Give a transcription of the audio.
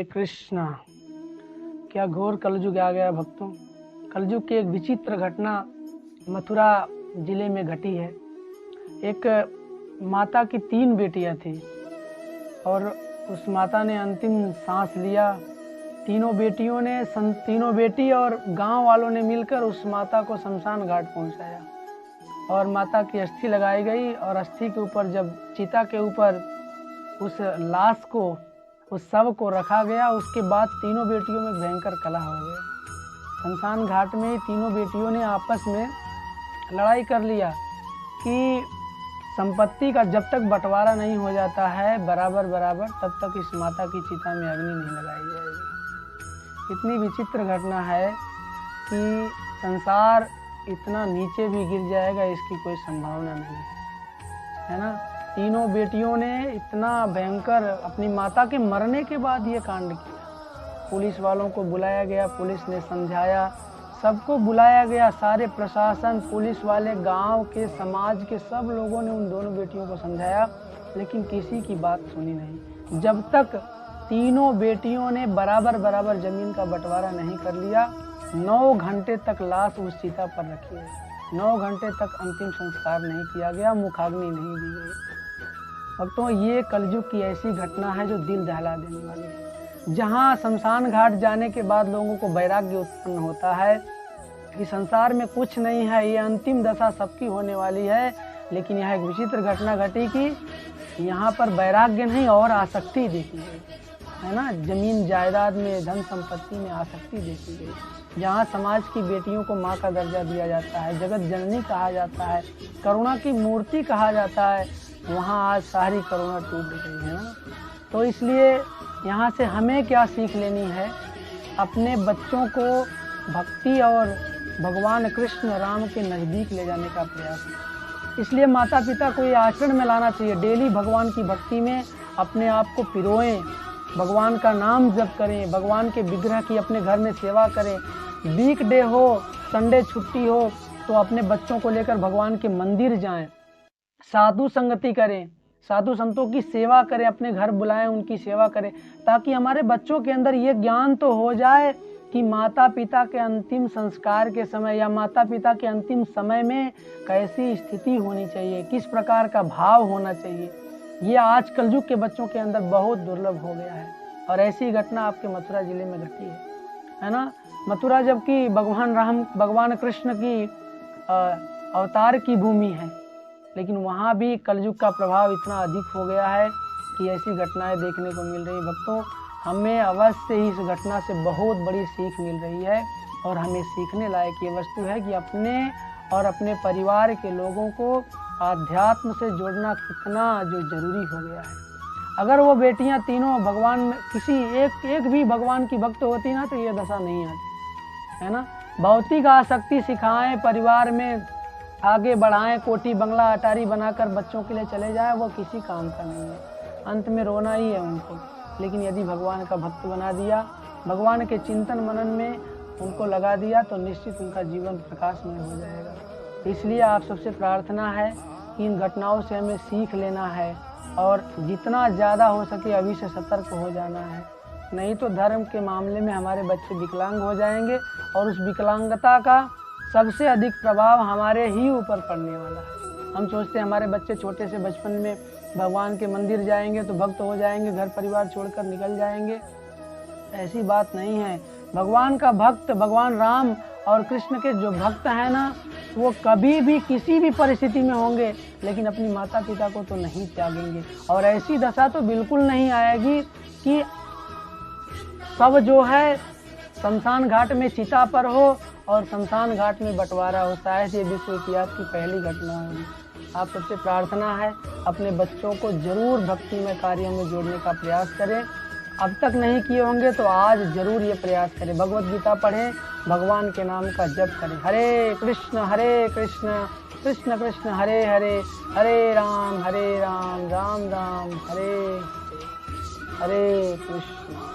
कृष्णा। क्या घोर कलयुग आ गया भक्तों। कलयुग की एक विचित्र घटना मथुरा जिले में घटी है। एक माता की 3 बेटियां थी और उस माता ने अंतिम सांस लिया। तीनों बेटी और गांव वालों ने मिलकर उस माता को शमशान घाट पहुंचाया और माता की अस्थि लगाई गई। और अस्थि के ऊपर जब चिता के ऊपर उस लाश को, उस शव को रखा गया, उसके बाद तीनों बेटियों में भयंकर कलह हो गया। शमशान घाट में तीनों बेटियों ने आपस में लड़ाई कर लिया कि संपत्ति का जब तक बंटवारा नहीं हो जाता है बराबर तब तक इस माता की चिता में अग्नि नहीं लगाई जाएगी। इतनी विचित्र घटना है कि संसार इतना नीचे भी गिर जाएगा इसकी कोई संभावना नहीं है ना। तीनों बेटियों ने इतना भयंकर अपनी माता के मरने के बाद ये कांड किया। पुलिस वालों को बुलाया गया, पुलिस ने समझाया, सबको बुलाया गया, सारे प्रशासन, पुलिस वाले, गांव के, समाज के सब लोगों ने उन दोनों बेटियों को समझाया, लेकिन किसी की बात सुनी नहीं। जब तक तीनों बेटियों ने बराबर जमीन का बंटवारा नहीं कर लिया, 9 घंटे तक लाश उस चिता पर रखी है। 9 घंटे तक अंतिम संस्कार नहीं किया गया, मुखाग्नि नहीं दी गई। भक्तों, ये कलयुग की ऐसी घटना है जो दिल दहला देने वाली है। जहाँ शमशान घाट जाने के बाद लोगों को वैराग्य उत्पन्न होता है कि संसार में कुछ नहीं है, ये अंतिम दशा सबकी होने वाली है, लेकिन यहाँ एक विचित्र घटना घटी कि यहाँ पर वैराग्य नहीं और आसक्ति देखी गई, है ना। जमीन जायदाद में, धन संपत्ति में आसक्ति देखी गई। जहाँ समाज की बेटियों को माँ का दर्जा दिया जाता है, जगत जननी कहा जाता है, करुणा की मूर्ति कहा जाता है, वहाँ आज सारी करुणा टूट गई है ना। तो इसलिए यहाँ से हमें क्या सीख लेनी है, अपने बच्चों को भक्ति और भगवान कृष्ण राम के नज़दीक ले जाने का प्रयास। इसलिए माता पिता को ये आचरण में लाना चाहिए। डेली भगवान की भक्ति में अपने आप को पिरोएं, भगवान का नाम जप करें, भगवान के विग्रह की अपने घर में सेवा करें। वीकडे हो, संडे छुट्टी हो तो अपने बच्चों को लेकर भगवान के मंदिर जाएं, साधु संगति करें, साधु संतों की सेवा करें, अपने घर बुलाएं, उनकी सेवा करें, ताकि हमारे बच्चों के अंदर ये ज्ञान तो हो जाए कि माता पिता के अंतिम संस्कार के समय या माता पिता के अंतिम समय में कैसी स्थिति होनी चाहिए, किस प्रकार का भाव होना चाहिए। ये आज कलयुग के बच्चों के अंदर बहुत दुर्लभ हो गया है। और ऐसी घटना आपके मथुरा जिले में घटी है ना। मथुरा जबकि भगवान कृष्ण की अवतार की भूमि है, लेकिन वहाँ भी कलयुग का प्रभाव इतना अधिक हो गया है कि ऐसी घटनाएं देखने को मिल रही। भक्तों, हमें अवश्य ही इस घटना से बहुत बड़ी सीख मिल रही है और हमें सीखने लायक ये वस्तु है कि अपने और अपने परिवार के लोगों को आध्यात्म से जोड़ना कितना जो जरूरी हो गया है। अगर वो बेटियां तीनों भगवान किसी एक भी भगवान की भक्त होती ना तो ये दशा नहीं आती, है ना। भौतिक आसक्ति सिखाएं, परिवार में आगे बढ़ाएं, कोठी बंगला अटारी बनाकर बच्चों के लिए चले जाए, वो किसी काम का नहीं है, अंत में रोना ही है उनको। लेकिन यदि भगवान का भक्त बना दिया, भगवान के चिंतन मनन में उनको लगा दिया, तो निश्चित उनका जीवन प्रकाशमय हो जाएगा। इसलिए आप सबसे प्रार्थना है कि इन घटनाओं से हमें सीख लेना है और जितना ज़्यादा हो सके अभी से सतर्क हो जाना है, नहीं तो धर्म के मामले में हमारे बच्चे विकलांग हो जाएंगे और उस विकलांगता का सबसे अधिक प्रभाव हमारे ही ऊपर पड़ने वाला है। हम सोचते हैं हमारे बच्चे छोटे से बचपन में भगवान के मंदिर जाएंगे तो भक्त हो जाएंगे, घर परिवार छोड़कर निकल जाएंगे। ऐसी बात नहीं है। भगवान का भक्त, भगवान राम और कृष्ण के जो भक्त हैं ना, वो कभी भी किसी भी परिस्थिति में होंगे लेकिन अपनी माता पिता को तो नहीं त्यागेंगे। और ऐसी दशा तो बिल्कुल नहीं आएगी कि सब जो है शमशान घाट में चिता पर हो और शमशान घाट में बंटवारा हो। शायद ये विश्व इतिहास की पहली घटना होगी। आप सबसे प्रार्थना है अपने बच्चों को जरूर भक्ति में कार्यों में जोड़ने का प्रयास करें। अब तक नहीं किए होंगे तो आज जरूर ये प्रयास करें। भगवत गीता पढ़ें, भगवान के नाम का जप करें। हरे कृष्ण कृष्ण कृष्ण हरे हरे, हरे राम राम राम हरे हरे कृष्ण।